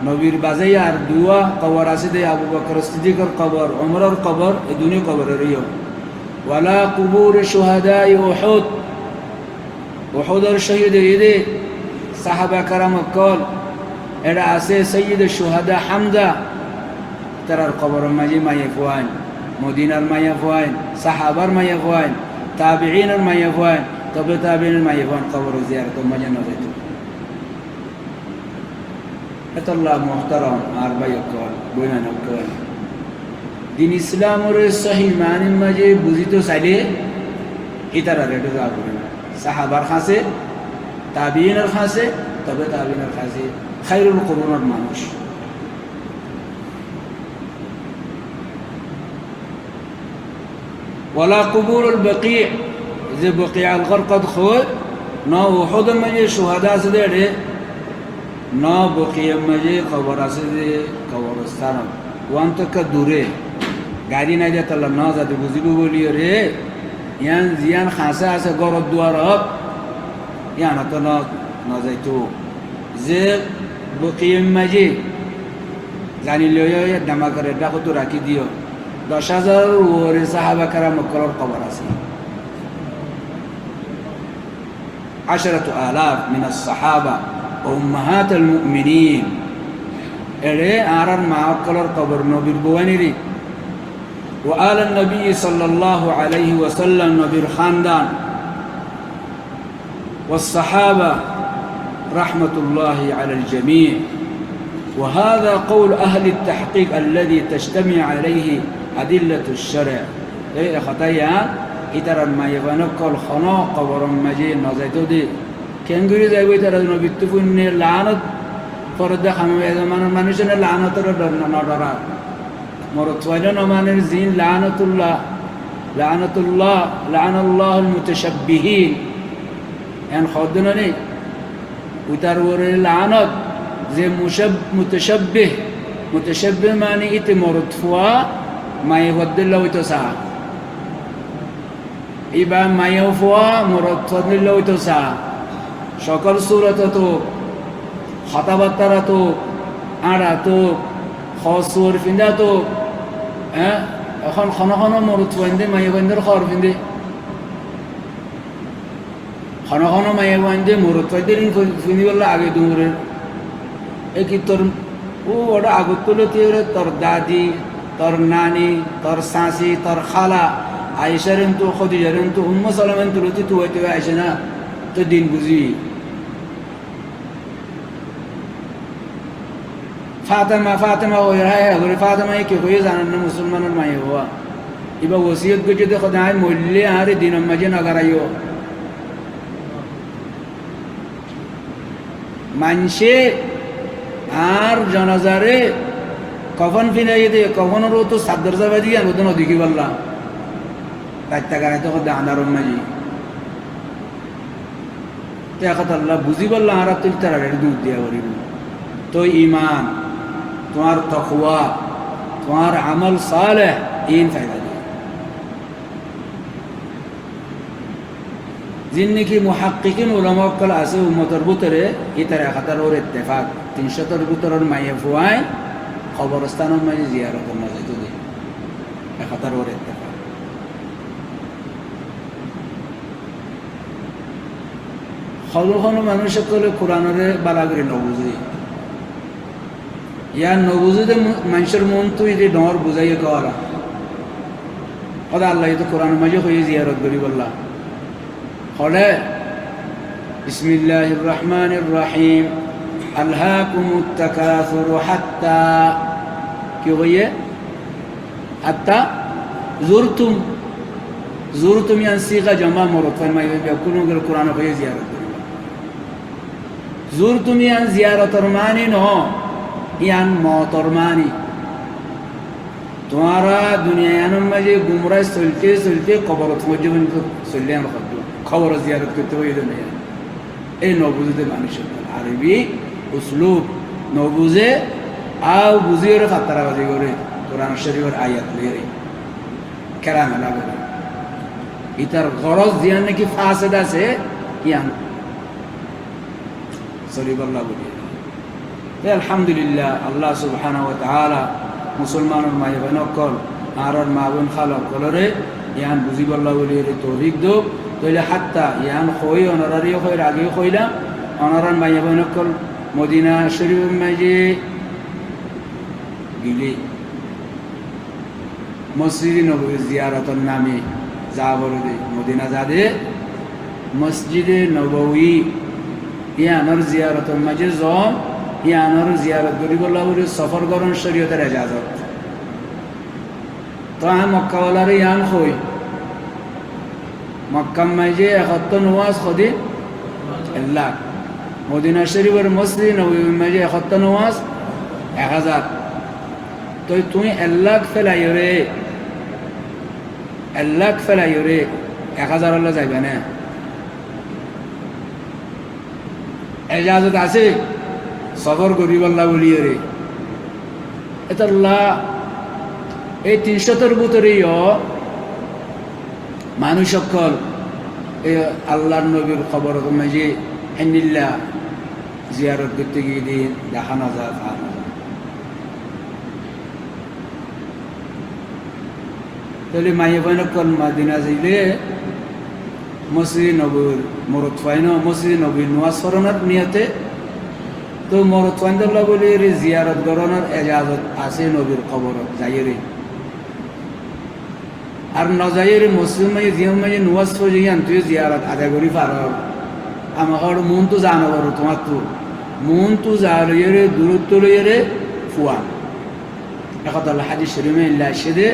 নবীর বাজাই আর দুয়া কবর আছে দে আবু বকর সিদ্দিকর কবর ওমরের কবর এই দুনিয়া কবরের ইয় ওয়ালা কুবুর শুহাদাই উহুদ উহুদের শহীদ ঈদে সাহাবা کرام কল এরা আছে সৈয়দ শুহাদা হামজা তার কবর মাঝে মায়ে ফুয়ান মদিনার মায়ে ফুয়ান সাহাবার মায়ে ফুয়ান তাবিঈনের মায়ে ফুয়ান তবে তাবিঈনের মায়ে ফুয়ান কবর জিয়ারত মাঝে না যেত এতল্লাহ মুহতারাম আর ভাই কল বইমান কল দিন ইসলামের সহি মানে মাঝে বুঝিত চাইলে ইতারা রেডো যাব সাহাবার খাসে তাবিঈনের খাসে তবে তাবিঈনের খাসে খায়রুল কুরুনের মানুষ ولا قبور البقيع إذا بقيع الغرقد خود نا وحود مجي شهداء سدره نا بقيع مجي قبر سده قبرستان وانت كدوره গাড়ি নাই যে তাহলে না যাতে বুঝিব বলি রে ইয়ান জিয়ান খাসা আছে গরদ দুয়ার ইয়ান তো না যাইতো যে বকিম মাঝে জানি লইয়া দামা করে ডাকো তো রাখি দিও 10,000 ওরে সাহাবা کرام কবর কবর আছে 10,000 من الصحابه امهات المؤمنين এরে আর মা কবর কবর নবীর বুয়ানিরি وآل النبي صلى الله عليه وسلم نبي الخاندان والصحابة رحمة الله على الجميع وهذا قول أهل التحقيق الذي تجتمع عليه أدلة الشرع إيه خطايا إترى ما يفنقل خناق قبر مجيء نزيتو دي كان يقول إذا ترى نبي تفون لعنة فرد خمسة زمان منشنا لعنة ترى نادرا مرتوينا نمان الزين لعنة الله لعن الله المتشبهين يعني خدنا لي وترور اللعنة زي متشبه معني إت مرتفوع ما يفضل له يتسع إبا ما يفوع مرتفضل له يتسع شكل سورة تو خطبت ترى تو أرى تو خاصور فيندا تو এখন খন মরুত বন্ধে মায়ে বন্ধের খবর ফিন্দে খন মায়ে বন্ধে মরুত বন্ধে ফিন্দি বললে আগে দুমুরের কি তোর ও ওটা আগত তুলে তোর দাদি তোর নানি তোর শাঁসি তোর খালা আয়েশারেন তো খদিজারেন তো উম্মু সালামেন তুলতি তু হইতে আইসে না তো দিন বুঝি ফাতেমা ওই রায় করে ফাতেমা কি হয়ে জানেন না মুসলমানের মায়ে হওয়া এবার ওসিয়ত করে যদি খোদায় মরলে আর দিনের মাঝে নাগারাইও মানসে আর জনাজারে কখন ফিনাই দে কখনও তো সাদ্দার যাবাদি আর ওদের নদীকে বললাম রাস্তা গাড়াই তো খোদা আন্ধারম মাঝি তো এখন আল্লাহ বুঝি বললাম আর তুই তারা দুধ দিয়া করিব তো ইমান তোমার তকওয়া তোমার আমল সালেহ ইন ফায়দা দিয়ে जिनकी मुहक्किकिन उलमा कल আছে উম্মতের ভিতরে ইতারে খাতার ওর ইত্তেফাক 300 ভিতরের মায়ে ফুয়াই কবরস্থানের মাঝে জিয়ারত করতে যেতে দেয় খাতার ওর ইত্তেফাক হলুন মানুষ সকলে কোরআনের বালাগরি নবুঝি ইয়া নবুঝিতে মানুষের মন তো এই ডর বুঝাইয়ে করা খোদা আল্লাহ তো কোরআন মাঝে হয়ে জিয়ারত করি বললা হলে বিসমিল্লাহির রহমানির রহিম আলহাকুমুত তাকাসুরু হাত্তা কি হইয়ে হাত্তা জুরতুম ইয়ান সিগা জামা মরত ফরমাইবে কোন কোরআন হয়ে জিয়ারত করি জুরতুম ইয়ান জিয়ারতর মানি ন ইয়ান মতর মানি তোমারা দুনিয়ার মাঝে গুমরাহ চলতে কবরত মজবন চললে আমরা খবর জিয়ারত করতে হইলে না এই নবুঝে মানুষের আরবি উসলুব নবুঝে আও বুঝিয়ে ফাত্তারাবাজি করে কোরআন শরীফের আয়াত লিয়ে কেরামে লাগে ইতার গরজ জিয়ান নাকি ফাসেদ আছে ইয়ান সরিবল্লাহ বলি আলহামদুলিল্লাহ আল্লাহ সুবহানাহু ওয়া তাআলা মুসলমানের মায়ে বেনকল আর মা বোন খালক কলরে ইয়ান বুঝি বল্লা বলি তৌফিক দো তইলে হাত্তা ইয়ান হই অনারারিও হই আগেও হইলাম অনারান মায়ে বেনকল মদিনা শরীফের মাঝে গিলি মসজিদে নববী জিয়ারতের নামে যা বলে দে মদিনা যা দে মসজিদে নববী ইয়ানোর জিয়ারতের মাঝে জম ইয়ানোর জিয়ারত গরিবুল্লাহ বলে সফর করণ শরীয়তের এজাজত তো মক্কাওয়ালার ইয়ান হই মক্কা মাঝে 71 নওয়াজ খদি আল্লাহ মদিনা শরীফের মসজিদ নববীর মাঝে 71 নওয়াজ 1000 তো তুই আল্লাহ ফেলাইরে 1000 আল্লাহ যাইবে না এজাজত আছে সফর করিব আল্লাহ বলিয়ে রে এটা আল্লাহ এই 300 ভিতরেও মানুষ সকল এই আল্লাহর নবীর খবর মাঝে হেনিল্লা জিয়ারত করতে গিয়ে দিন দেখানো যায় তাহলে মাইয়ে বইনকল মাদিনা যাইলে মসজিদ নবীর মরত ফাইন মসজিদ নবীর নওয়াজ পড়ানোর নিয়তে তো মরত ফাইন্দুল্লাহ বলে জিয়ারত করানোর এজাজত আছে নবীর খবর যাইরে আর নজাইরে মসজিদ মাঝে জিয়াম মাঝে নওয়াজ পড়ে যান তুই জিয়ারত আদায় করি পার আমার মন তো জানো পারো তোমার তো মন তো যা লইয়ে দূরত্ব লইয়ে ফুয়ান এখন আল্লাহ হাদিস শরীফে ইল্লা সেদে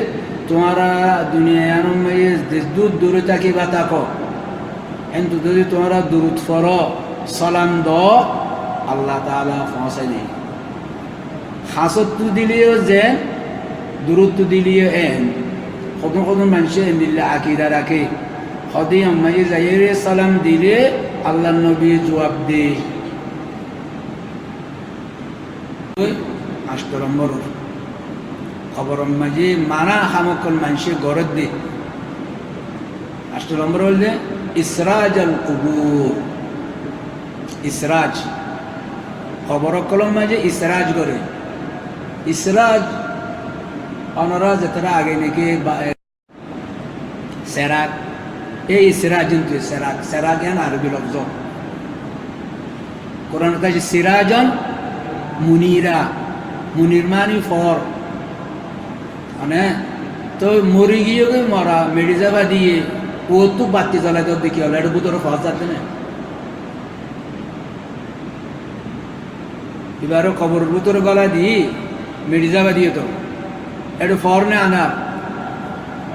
তোমারা দুনিয়ার মাঝে দূর দূরে থাকি বা থাকো কিন্তু যদি তোমরা দূরত ফর সালাম দ আল্লাহ তাআলা পৌঁছাই দিই হাসত দিলেও যে দূরত্ব দিলেও এন কখন কখন মানুষের দিল্লা আকিদা রাখে সদি আম্মাই যাইরে সালাম দিলে আল্লাহ নবী জবাব দে 8 নম্বর খবর মাঝে মানা হামকল মানুষের গরত দে 8 নম্বর হল ইসরাজ আল কুবুর ইসরাজ খবর কলম মাঝে ইসরাজ করে ইসরাজ অনরা যেতরা আগে নাকি সেরাক এই ইসরাজ সেরাক সেরাক ইয়ান আরবি লফজ কোরআন কাছে সিরাজন মুনিরা মুনির মানি ফর মানে তো মরি গিয়ে মরা মেডি যাবা দিয়ে ও তো বাতি জ্বলাই তো দেখি হলো এটা ভিতরে ফস যাচ্ছে না এবারও খবর ভিতরে গলা দিই মেডি যাবা দিয়ে তো এটা ফর নে আনার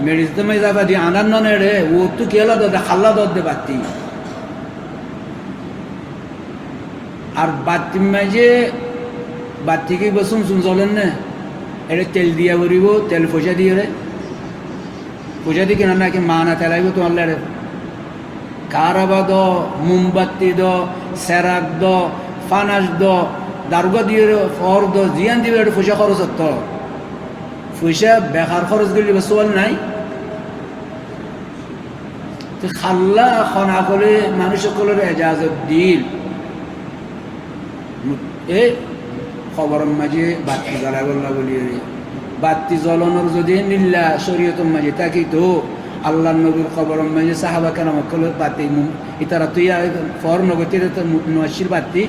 মেডি তো মে যাবা দিয়ে আনার ননে রে ও তো কেলা দে খাল্লা দে বাতি আর বাতি মাঝে বাতিকে বসুন শুন চলেন না এটা তেল দিয়া ভরিব তেল পয়সা দিয়ে রে পয়সা দিয়ে কেনা নাকি মানা তেলাইব তোমার রে কারাবা দ মোমবাতি দ সেরাক দ ফানাস দ দারুগা দিয়ে ফর দ জিয়ান দিবে এটা পয়সা খরচ হত পয়সা বেকার খরচ গেলে সোয়াল নাই তো খাল্লা খনা করে মানুষ সকলের এজাজত দিল এ খবরের মাঝে বাতি জ্বালাই বললা বলি বাতি জ্বলানোর যদি নিল্লা শরীয়তের মাঝে থাকি তো আল্লাহ নবীর খবরের মাঝে সাহাবা কেরামকল বাতি ইতারা তুই ফর নগতি নশির বাতি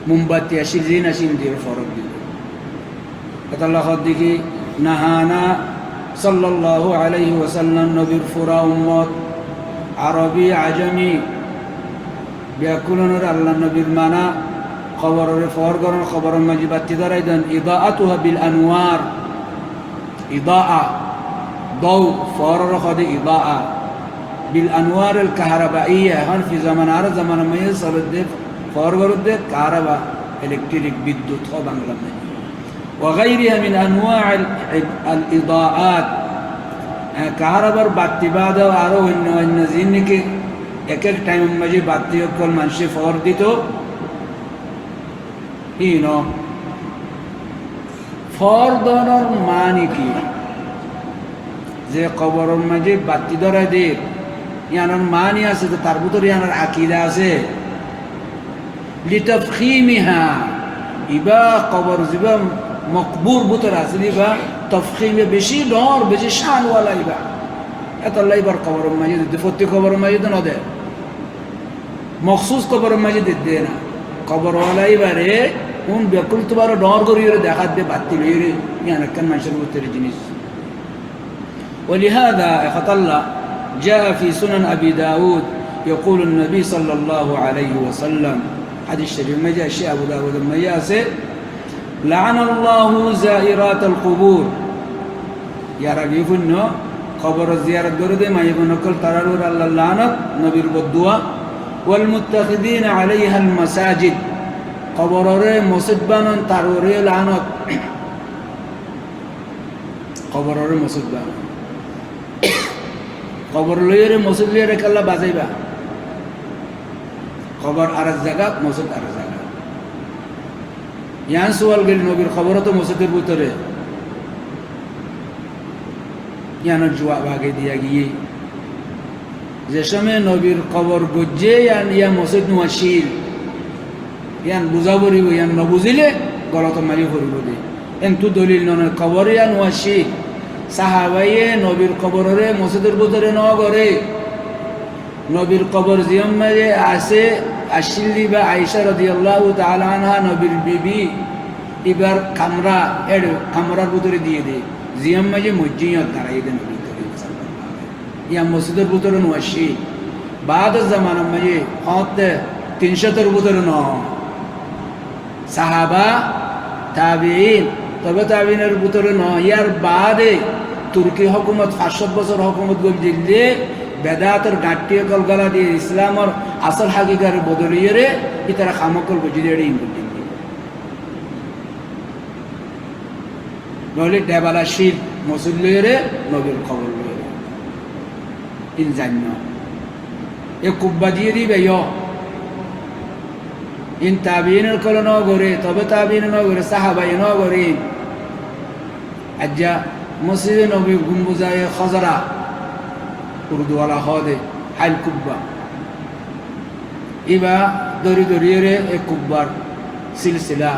মোমবাতি আসিল জিন আসিল দিয়ে ফরক দিল আল্লাহ দিকে নাহানা সাল্লাল্লাহু আলাইহি ওয়াসাল্লাম নবীর ফুরা উম্মত আরবি আজমি ব্যাকুলনের আল্লাহ নবীর মানা খবরের ফর গরম খবরের মাঝে বাতি ধরাই দেন ইদাআতুহা বিল আনওয়ার ইদাআ দৌ ফরের খদে ইদাআ বিল আনওয়ার আল কাহরাবাইয়া এখন ফি জামান আর জামান মাঝে সবদ দে ফর গরদ দে কাহরাবা ইলেকট্রিক বিদ্যুৎ হ বাংলা মে وغيرها من انواع الاضاءات কাহরাবার বাতি বাদ আরো অন্য জিনিসকে এক এক টাইম মাঝে বাতি কল মানুষে ফর দিত ফরদনের মানে কি যে কবরের মাঝে বাতি ধরা দে ইয়ানোর মানি আছে তো তার ভিতরে ইয়ানোর আকিদা আছে লিতাফখিমিহা ইবা কবর জিবা মকবুর বুতর আসলি বা তফখিমে বেশি ডর বেশি শানওয়ালা ইবা এত লাইবার কবর মাঝে দিতে প্রত্যেক কবর মাঝে তো নদে মখসুস কবর মাঝে দিতে না কবরওয়ালা ইবারে কোন বেকুল তোমার ডর করিয়ে দেখা দে বাতি লইরে ইয়ান কেন মানুষের ভিতরে জিনিস ولهذا اخطلا جاء في سنن ابي داود يقول النبي صلى الله عليه وسلم حديث شريف ما جاء شيء ابو داود ما ياسه لعن الله زائرات القبور يا رب يفنو قبر زيارة قرده ما يكون كل ترارور الله لعنت نبي الدعاء والمتخذين عليها المساجد قبرره مسجد بانن تروري لعنت قبرره مسجد بانن قبر ليره مسجد ليره كلا بازيبا قبر ارز জায়গা مسجد ارز জায়গা ইয়ান সুয়াল গেল নবীর খবর তো মসজিদের ভিতরে ইয়ান জবাব আগে দিয়া গিয়ে যে সময় নবীর কবর গজ্জে ইয়ান ইয়া মসজিদ নোয়াশিল ইয়ান বুঝাবরিব ইয়ান নবুঝিলে গলত মারি করিব দে এন্তু দলিল নন কবর ইয়ান নোয়াশিল সাহাবায়ে নবীর কবরে মসজিদের ভিতরে ন করে নবীর কবর জিয়াম মাঝে আছে আশিলি বা আয়েশা রাদিয়াল্লাহু তাআলা আনহা নবীর বিবি এবার কামরা এর কামরার ভিতরে দিয়ে দে জিয়াম মাঝে মসজিদ দাঁড়াই দেন নবী করিম সাল্লাল্লাহু আলাইহি ইয়া মসজিদের ভিতরে নোয়াশি বাদ জামানা মাঝে হত 300 ভিতরে ন সাহাবা তাবিঈন তবে তাবিনের ভিতরে ন ইয়ার বাদে তুর্কি হুকুমত 500 বছর হুকুমত গজিলে বেদাতের গাঁটিয়ে কলগলা দিয়ে ইসলামের আসল হাকিকার বদলিয়ে রে ইতারা খামকল গজিলে ইঙ্গুল দিন নইলে দেবালা শিল মসজিদ লইয়ে রে নবীর খবর লইয়ে রে ইন জান্য এ কুব্বা দিয়ে দিবে ইন তাবিনের কল ন গরে তবে তাবিন ন গরে সাহাবাই ন গরে আজ্জা মসজিদে নবী গুম্বুজায়ে খজরা উর্দু ওয়ালা হদে হাইল কুব্বা ইবা দরি দরিয়ে এ কুব্বার সিলসিলা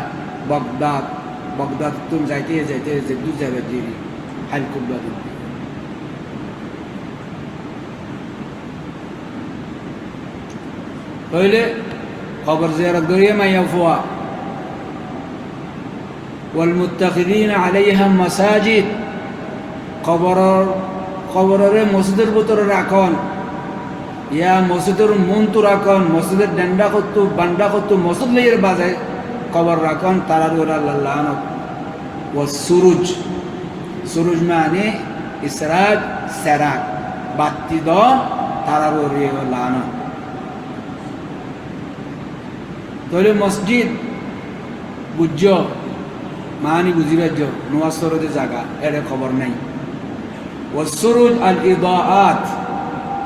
বাগদাদ বাগদাদ তুম যাইতে যাইতে যে দু জায়গা দিয়ে হাইল কুব্বা দিন তাহলে খবর জিয়ারত দরিয়ে মাইয়া ফুয়া والمتخذين عليها مساجد কবরের মসজিদের ভিতরে রাখন ইয়া মসজিদের মন্তু রাখন মসজিদের ডান্ডা করতো বান্ডা করতো মসজিদ লইয়ের বাজায় কবর রাখন তারার আল্লাহ লানত ও সুরুজ মানে ইসরাজ সেরাক বাতি দ তারার লানত তাহলে মসজিদ বুঝ মানি বুঝিবার নোয়াজ সরদে জায়গা এর খবর নাই والسروج الإضاءات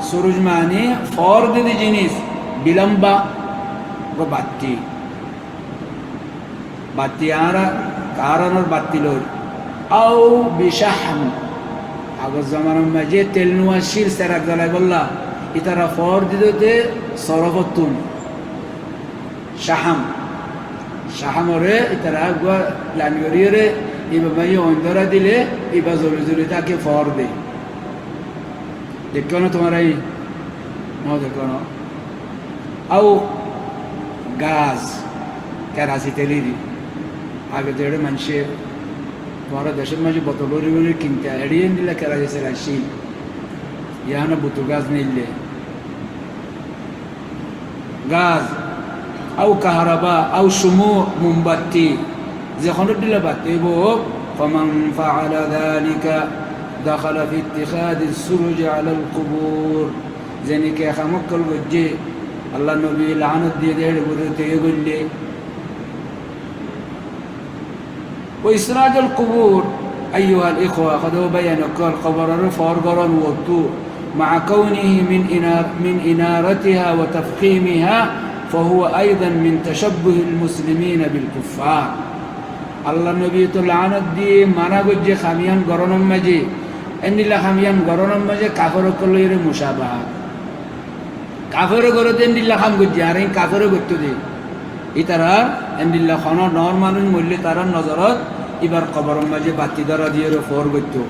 سروج معنی فرد دی جنس بلمبا و باتی باتی آرا کاران اور باتی لور او بشحم اگر زمان مجھے تلنوا شیر سرک دلائی باللہ اترا فرد دیتے صرفتون شحم ওরে اترا گوا لانگوری রে এইভাবে অন্ধরা দিলে এইবার জোরে জোরে তাকে ফর দে দেখো না তোমার এই দেখো না আও গাছ কেরাসি তেলি দি আগে তো মানুষের বড় দেশের মাঝে বোতল কিনতে এড়িয়ে দিলে কেরাসি সেরাসি ইয়ানো বোতল গাছ নিলে গাছ আও কাহারাবা আও সুমু মোমবাতি যখন দিলে বাতিব فمن فعل ذلك دخل في اتخاذ السرج على القبور زنك خمك الوجه الله نبي لعنت دي دير بودته يقول لي وإسراج القبور أيها الإخوة خذوا بيانك القبر فارغرا وقتو مع كونه من إنارتها وتفخيمها فهو أيضا من تشبه المسلمين بالكفار আল্লাহ নবী তো লানত দিয়ে মানা করছে খামিয়ান গরনম মাঝে এন্ডিলা খামিয়ান গরনম মাঝে কাফর কলইরে মুসাবাহ কাফর গরতে এন্ডিলা খাম করছে আর এই কাফর করতে দে এই তারা এন্ডিল্লা খানো নর মানুষ মরলে তারা নজরত এবার কবর মাঝে বাতি দ্বারা দিয়ে ফোর করতো